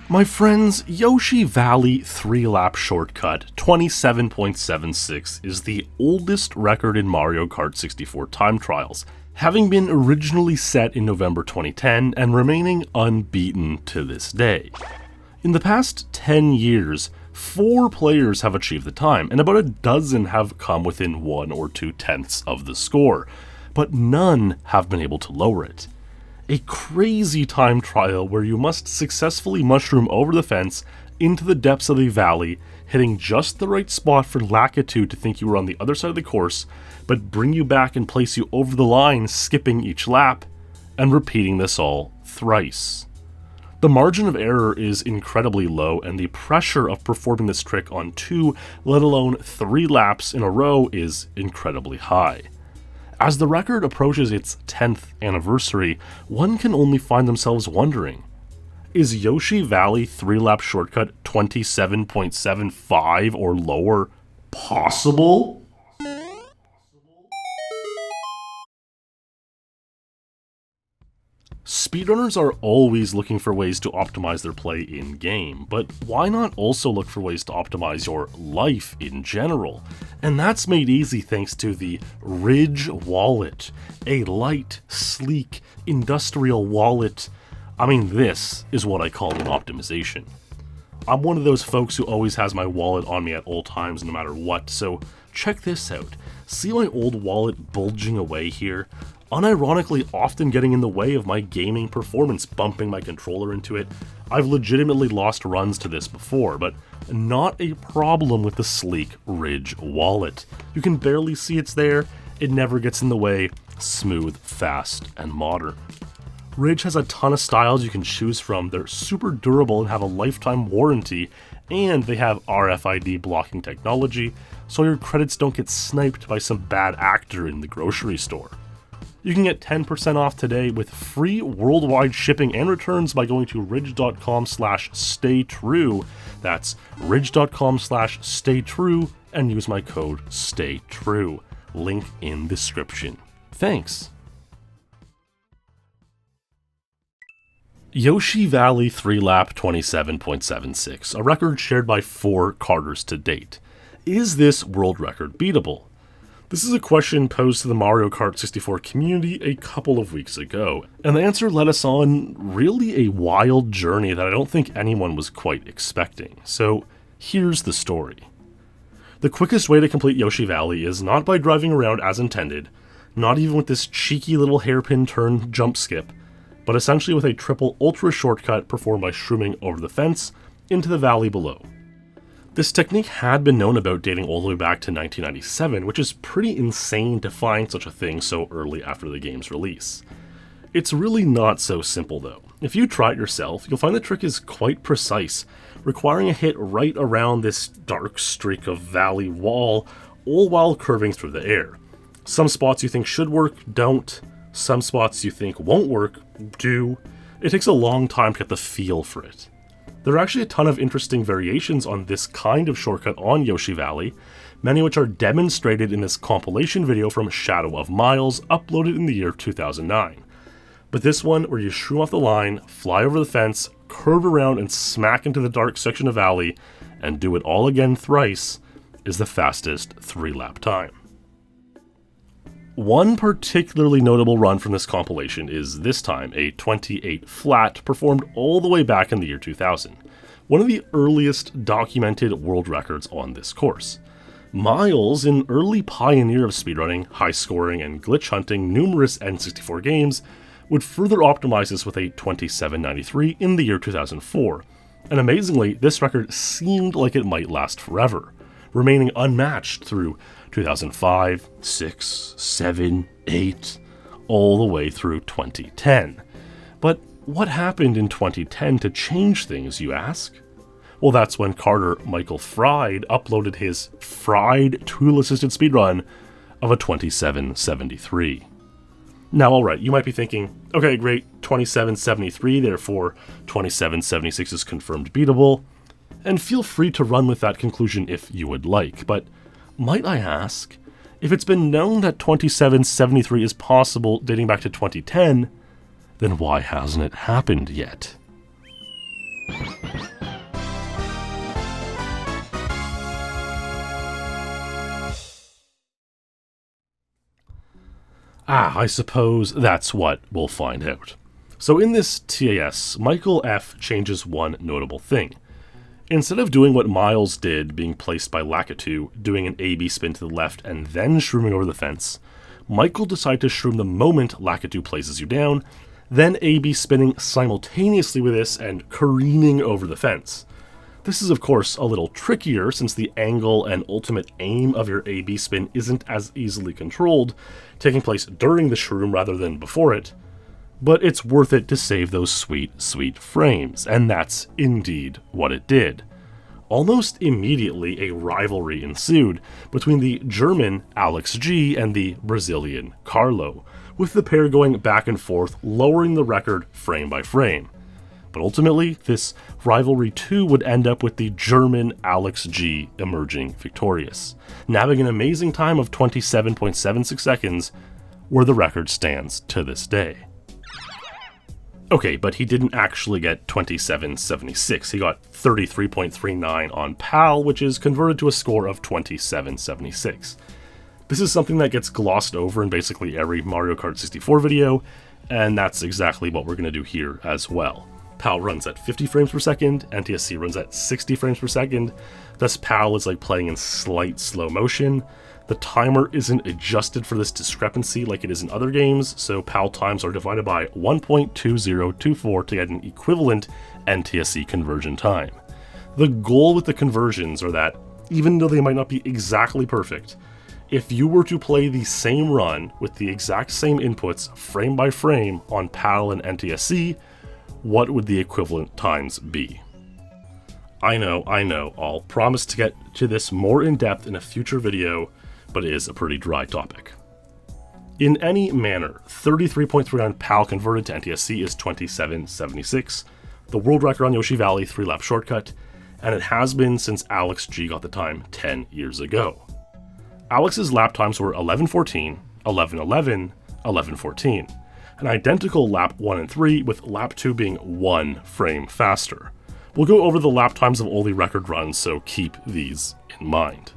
My friends, Yoshi Valley 3-lap shortcut 27.76 is the oldest record in Mario Kart 64 time trials, having been originally set in November 2010 and remaining unbeaten to this day. In the past 10 years, 4 players have achieved the time, and about a dozen have come within 1 or 2 tenths of the score, but none have been able to lower it. A crazy time trial where you must successfully mushroom over the fence into the depths of the valley, hitting just the right spot for Lakitu to think you were on the other side of the course, but bring you back and place you over the line, skipping each lap, and repeating this all thrice. The margin of error is incredibly low, and the pressure of performing this trick on 2, let alone 3 laps in a row is incredibly high. As the record approaches its 10th anniversary, one can only find themselves wondering, is Yoshi Valley 3-lap shortcut 27.75 or lower possible? Speedrunners are always looking for ways to optimize their play in-game, but why not also look for ways to optimize your life in general? And that's made easy thanks to the Ridge Wallet, a light, sleek, industrial wallet. I mean, this is what I call an optimization. I'm one of those folks who always has my wallet on me at all times no matter what, so check this out. See my old wallet bulging away here? Unironically often getting in the way of my gaming performance, bumping my controller into it. I've legitimately lost runs to this before, but not a problem with the sleek Ridge wallet. You can barely see it's there, it never gets in the way, smooth, fast, and modern. Ridge has a ton of styles you can choose from, they're super durable and have a lifetime warranty, and they have RFID blocking technology, so your credits don't get sniped by some bad actor in the grocery store. You can get 10% off today with free worldwide shipping and returns by going to ridge.com/staytrue. That's ridge.com/staytrue and use my code STAYTRUE. Link in description. Thanks. Yoshi Valley 3-lap 27.76, a record shared by 4 Karters to date. Is this world record beatable? This is a question posed to the Mario Kart 64 community a couple of weeks ago, and the answer led us on really a wild journey that I don't think anyone was quite expecting. So here's the story. The quickest way to complete Yoshi Valley is not by driving around as intended, not even with this cheeky little hairpin turn jump skip, but essentially with a triple ultra shortcut performed by shrooming over the fence into the valley below. This technique had been known about dating all the way back to 1997, which is pretty insane to find such a thing so early after the game's release. It's really not so simple though. If you try it yourself, you'll find the trick is quite precise, requiring a hit right around this dark streak of valley wall, all while curving through the air. Some spots you think should work, don't. Some spots you think won't work, do. It takes a long time to get the feel for it. There are actually a ton of interesting variations on this kind of shortcut on Yoshi Valley, many of which are demonstrated in this compilation video from Shadow of Miles, uploaded in the year 2009. But this one, where you shroom off the line, fly over the fence, curve around and smack into the dark section of valley, and do it all again thrice, is the fastest 3-lap time. One particularly notable run from this compilation is this time a 28 flat performed all the way back in the year 2000, one of the earliest documented world records on this course. Miles, an early pioneer of speedrunning, high scoring, and glitch hunting numerous N64 games, would further optimize this with a 27.93 in the year 2004, and amazingly, this record seemed like it might last forever, remaining unmatched through 2005, 6, 7, 8, all the way through 2010. But what happened in 2010 to change things, you ask? Well, that's when Karter Michael Fried uploaded his Fried tool-assisted speedrun of a 27.73. Now, alright, you might be thinking, okay, great, 27.73, therefore 27.76 is confirmed beatable, and feel free to run with that conclusion if you would like, but might I ask, if it's been known that 27.73 is possible dating back to 2010, then why hasn't it happened yet? I suppose that's what we'll find out. So in this TAS, Michael F. changes one notable thing. Instead of doing what Miles did, being placed by Lakitu, doing an A-B spin to the left and then shrooming over the fence, Michael decided to shroom the moment Lakitu places you down, then A-B spinning simultaneously with this and careening over the fence. This is of course a little trickier since the angle and ultimate aim of your A-B spin isn't as easily controlled, taking place during the shroom rather than before it, but it's worth it to save those sweet, sweet frames, and that's indeed what it did. Almost immediately, a rivalry ensued between the German Alex G and the Brazilian Carlo, with the pair going back and forth, lowering the record frame by frame. But ultimately, this rivalry too would end up with the German Alex G emerging victorious, nabbing an amazing time of 27.76 seconds, where the record stands to this day. Okay, but he didn't actually get 27.76. He got 33.39 on PAL, which is converted to a score of 27.76. This is something that gets glossed over in basically every Mario Kart 64 video, and that's exactly what we're going to do here as well. PAL runs at 50 frames per second, NTSC runs at 60 frames per second, thus PAL is like playing in slight slow motion. The timer isn't adjusted for this discrepancy like it is in other games, so PAL times are divided by 1.2024 to get an equivalent NTSC conversion time. The goal with the conversions are that, even though they might not be exactly perfect, if you were to play the same run with the exact same inputs frame by frame on PAL and NTSC, what would the equivalent times be? I know, I'll promise to get to this more in depth in a future video, but it is a pretty dry topic. In any manner, 33.39 PAL converted to NTSC is 27.76, the world record on Yoshi Valley 3-lap shortcut, and it has been since Alex G got the time 10 years ago. Alex's lap times were 11.14, 11.11, 11.14, an identical lap 1 and 3, with lap 2 being 1 frame faster. We'll go over the lap times of all the record runs, so keep these in mind.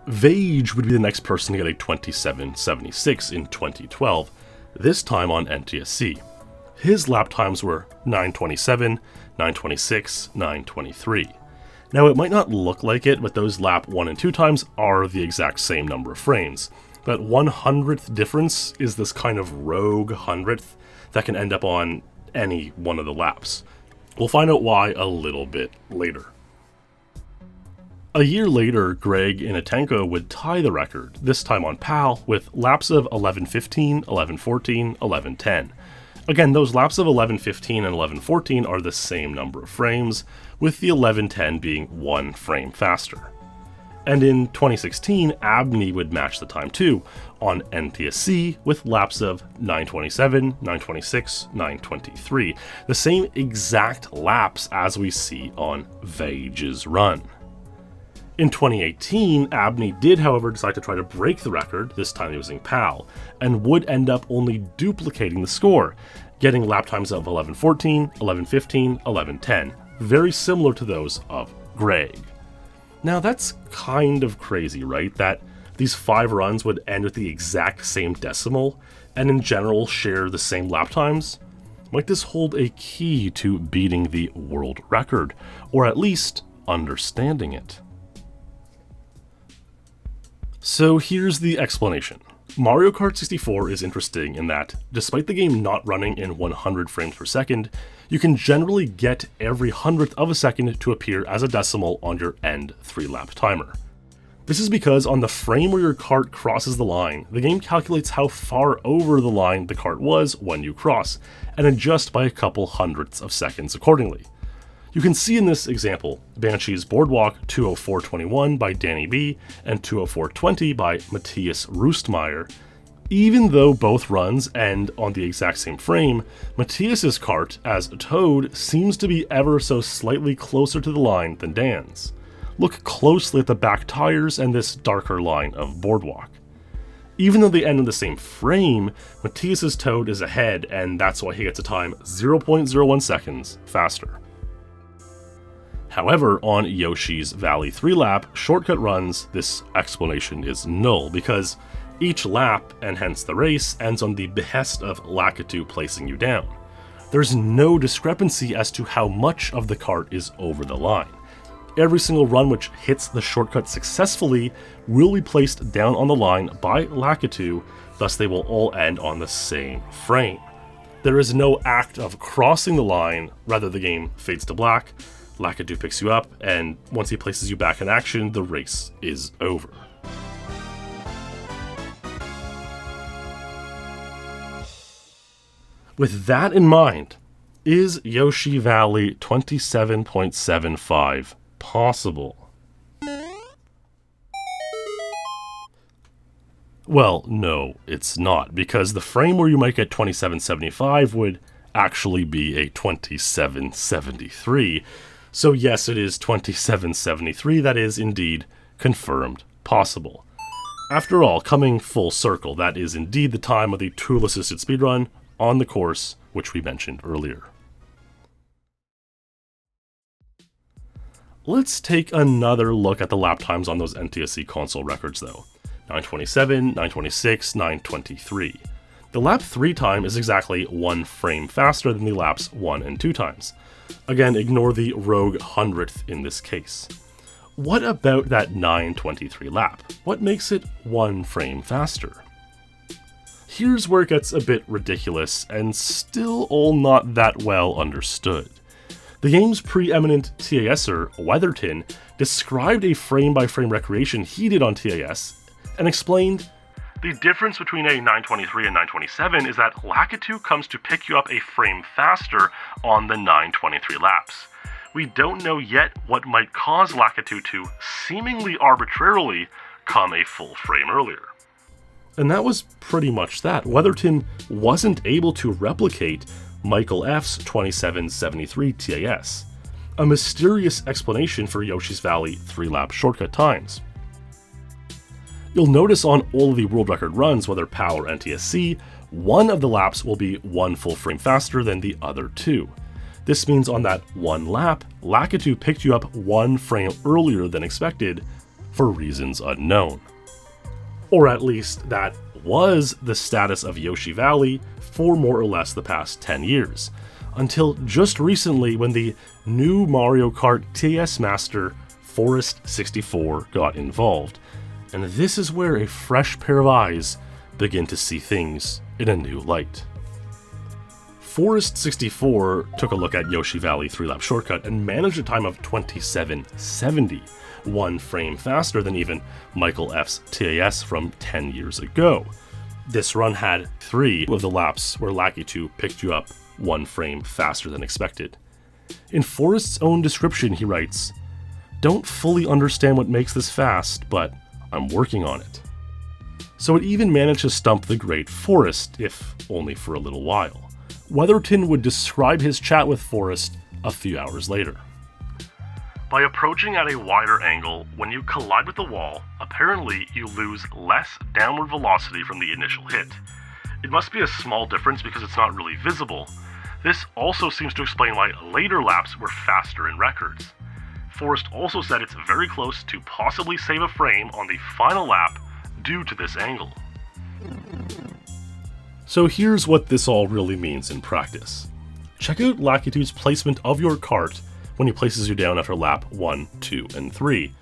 Vage would be the next person to get a 27.76 in 2012, this time on NTSC. His lap times were 9.27, 9.26, 9.23. Now it might not look like it, but those lap 1 and 2 times are the exact same number of frames. That 1/100th difference is this kind of rogue hundredth that can end up on any one of the laps. We'll find out why a little bit later. A year later, Greg Inatenko would tie the record, this time on PAL, with laps of 11.15, 11.14, 11.10. Again, those laps of 11.15 and 11.14 are the same number of frames, with the 11.10 being 1 frame faster. And in 2016, Abney would match the time too, on NTSC, with laps of 9.27, 9.26, 9.23, the same exact laps as we see on Vage's run. In 2018, Abney did, however, decide to try to break the record, this time using PAL, and would end up only duplicating the score, getting lap times of 11.14, 11.15, 11.10, very similar to those of Greg. Now that's kind of crazy, right? That these 5 runs would end with the exact same decimal, and in general share the same lap times? Might this hold a key to beating the world record, or at least understanding it? So here's the explanation. Mario Kart 64 is interesting in that, despite the game not running in 100 frames per second, you can generally get every 100th of a second to appear as a decimal on your end 3-lap timer. This is because on the frame where your kart crosses the line, the game calculates how far over the line the kart was when you cross, and adjusts by a couple hundredths of seconds accordingly. You can see in this example, Banshee's Boardwalk 204.21 by Danny B and 204.20 by Matthias Roostmeyer. Even though both runs end on the exact same frame, Matthias's kart, as Toad, seems to be ever so slightly closer to the line than Dan's. Look closely at the back tires and this darker line of Boardwalk. Even though they end in the same frame, Matthias's Toad is ahead, and that's why he gets a time 0.01 seconds faster. However, on Yoshi's Valley 3-lap shortcut runs, this explanation is null, because Each lap, and hence the race, ends on the behest of Lakitu placing you down. There's no discrepancy as to how much of the cart is over the line. Every single run which hits the shortcut successfully will be placed down on the line by Lakitu, thus they will all end on the same frame. There is no act of crossing the line, rather the game fades to black, Lakitu picks you up, and once he places you back in action, the race is over. With that in mind, is Yoshi Valley 27.75 possible? Well, no, it's not, because the frame where you might get 27.75 would actually be a 27.73. So yes, it is 27.73 that is indeed confirmed possible. After all, coming full circle, that is indeed the time of the tool-assisted speedrun on the course which we mentioned earlier. Let's take another look at the lap times on those NTSC console records though. 927, 926, 923. The lap 3 time is exactly 1 frame faster than the laps 1 and 2 times. Again, ignore the rogue hundredth in this case. What about that 923 lap? What makes it 1 frame faster? Here's where it gets a bit ridiculous and still all not that well understood. The game's preeminent TASer, Weatherton, described a frame-by-frame recreation he did on TAS and explained, "The difference between a 923 and 927 is that Lakitu comes to pick you up a frame faster on the 923 laps. We don't know yet what might cause Lakitu to seemingly arbitrarily come a full frame earlier." And that was pretty much that. Weatherton wasn't able to replicate Michael F's 27.73 TAS, a mysterious explanation for Yoshi's Valley 3-lap shortcut times. You'll notice on all of the world record runs, whether PAL or NTSC, one of the laps will be 1 full frame faster than the other 2. This means on that 1 lap, Lakitu picked you up 1 frame earlier than expected for reasons unknown. Or at least that was the status of Yoshi Valley for more or less the past 10 years, until just recently when the new Mario Kart TAS master, Forest64, got involved. And this is where a fresh pair of eyes begin to see things in a new light. Forest64 took a look at Yoshi Valley 3-lap shortcut and managed a time of 27.70, 1 frame faster than even Michael F's TAS from 10 years ago. This run had 3 of the laps where Lakitu picked you up 1 frame faster than expected. In Forrest's own description, he writes, "Don't fully understand what makes this fast, but I'm working on it." So it even managed to stump the great Forrest, if only for a little while. Weatherton would describe his chat with Forrest a few hours later. "By approaching at a wider angle, when you collide with the wall, apparently you lose less downward velocity from the initial hit. It must be a small difference because it's not really visible. This also seems to explain why later laps were faster in records. Forrest also said it's very close to possibly save a frame on the final lap due to this angle." So here's what this all really means in practice. Check out Lakitu's placement of your cart when he places you down after lap 1, 2, and 3.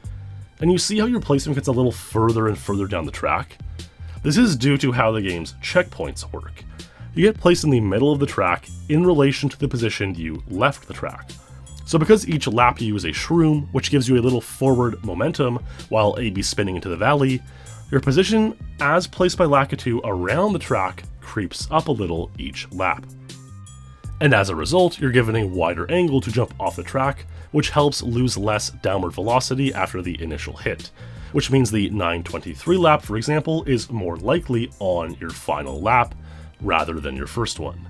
And you see how your placement gets a little further and further down the track? This is due to how the game's checkpoints work. You get placed in the middle of the track in relation to the position you left the track. So because each lap you use a shroom, which gives you a little forward momentum while A/B spinning into the valley, your position as placed by Lakitu around the track creeps up a little each lap. And as a result, you're given a wider angle to jump off the track, which helps lose less downward velocity after the initial hit, which means the 923 lap, for example, is more likely on your final lap rather than your first one.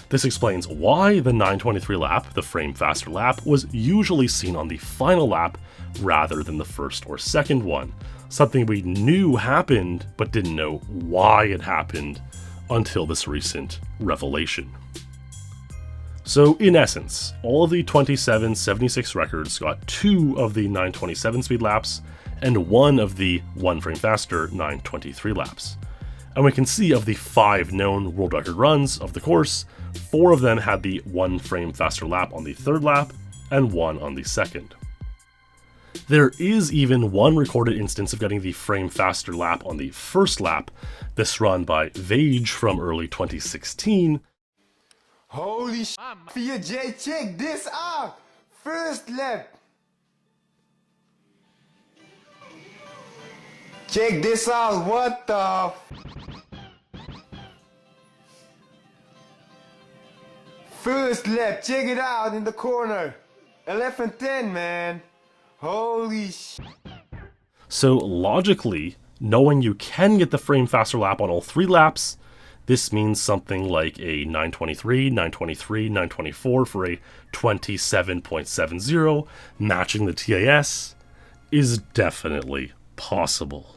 This explains why the 923 lap, the frame faster lap, was usually seen on the final lap rather than the first or second one, something we knew happened but didn't know why it happened until this recent revelation. So in essence, all of the 27.76 records got 2 of the 927 speed laps and 1 of the 1 frame faster 923 laps. And we can see of the 5 known world record runs of the course, 4 of them had the 1 frame faster lap on the 3rd lap, and 1 on the 2nd. There is even 1 recorded instance of getting the frame faster lap on the 1st lap, this run by Vage from early 2016. Holy sh**, Jay, check this out! First lap! Check this out, what the First lap, check it out in the corner. 11:10, man. Holy sh**. So logically, knowing you can get the frame faster lap on all 3 laps, this means something like a 923, 923, 924 for a 27.70, matching the TAS, is definitely possible.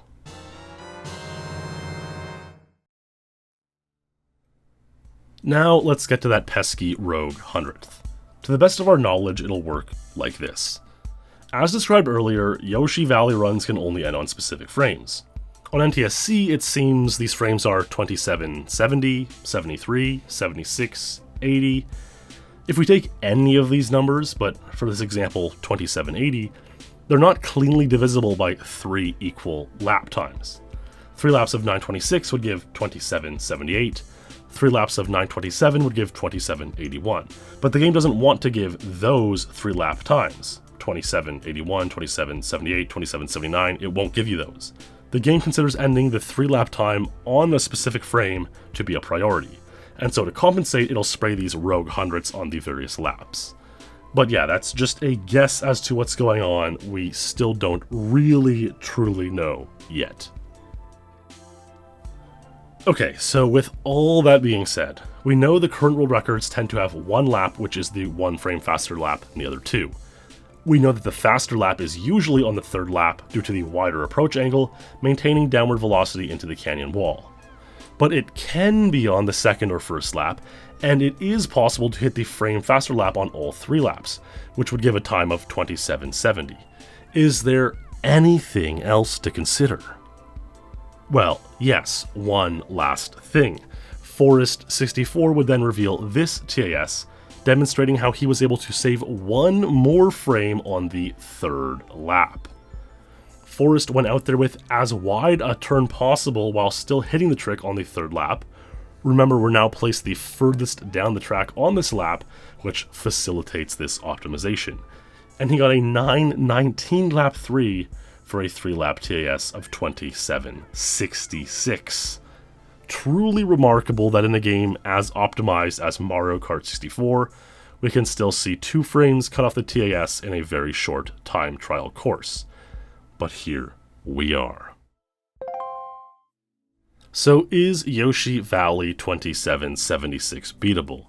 Now let's get to that pesky rogue 100th. To the best of our knowledge, it'll work like this. As described earlier, Yoshi Valley runs can only end on specific frames. On NTSC, it seems these frames are 2770, 73, 76, 80. If we take any of these numbers, but for this example 2780, they're not cleanly divisible by 3 equal lap times. 3 laps of 926 would give 2778, 3 laps of 927 would give 2781, but the game doesn't want to give those 3 lap times. 2781, 2778, 2779, it won't give you those. The game considers ending the 3 lap time on the specific frame to be a priority, and so to compensate, it'll spray these rogue hundredths on the various laps. But yeah, that's just a guess as to what's going on. We still don't really truly know yet. Okay, so with all that being said, we know the current world records tend to have 1 lap, which is the 1 frame faster lap, and the other 2. We know that the faster lap is usually on the 3rd lap due to the wider approach angle, maintaining downward velocity into the canyon wall. But it can be on the 2nd or 1st lap, and it is possible to hit the frame faster lap on all 3 laps, which would give a time of 2770. Is there anything else to consider? Well, yes, one last thing. Forest64 would then reveal this TAS, demonstrating how he was able to save 1 more frame on the 3rd lap. Forest went out there with as wide a turn possible while still hitting the trick on the 3rd lap. Remember, we're now placed the furthest down the track on this lap, which facilitates this optimization. And he got a 9:19 lap 3 for a 3 lap TAS of 2766. Truly remarkable that in a game as optimized as Mario Kart 64, we can still see 2 frames cut off the TAS in a very short time trial course. But here we are. So is Yoshi Valley 2776 beatable?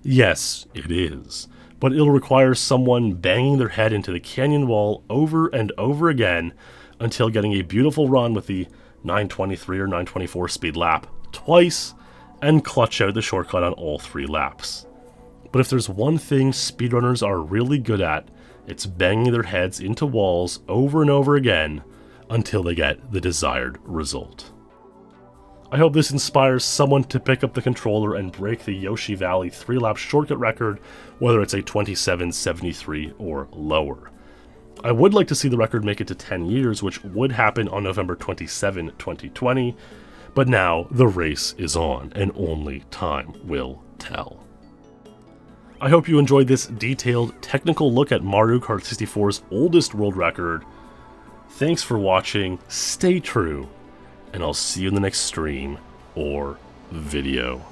Yes, it is, but it'll require someone banging their head into the canyon wall over and over again until getting a beautiful run with the 923 or 924 speed lap twice and clutch out the shortcut on all 3 laps. But if there's one thing speedrunners are really good at, it's banging their heads into walls over and over again until they get the desired result. I hope this inspires someone to pick up the controller and break the Yoshi Valley 3-lap shortcut record, whether it's a 2773 or lower. I would like to see the record make it to 10 years, which would happen on November 27, 2020, but now the race is on, and only time will tell. I hope you enjoyed this detailed, technical look at Mario Kart 64's oldest world record. Thanks for watching, stay true, and I'll see you in the next stream or video.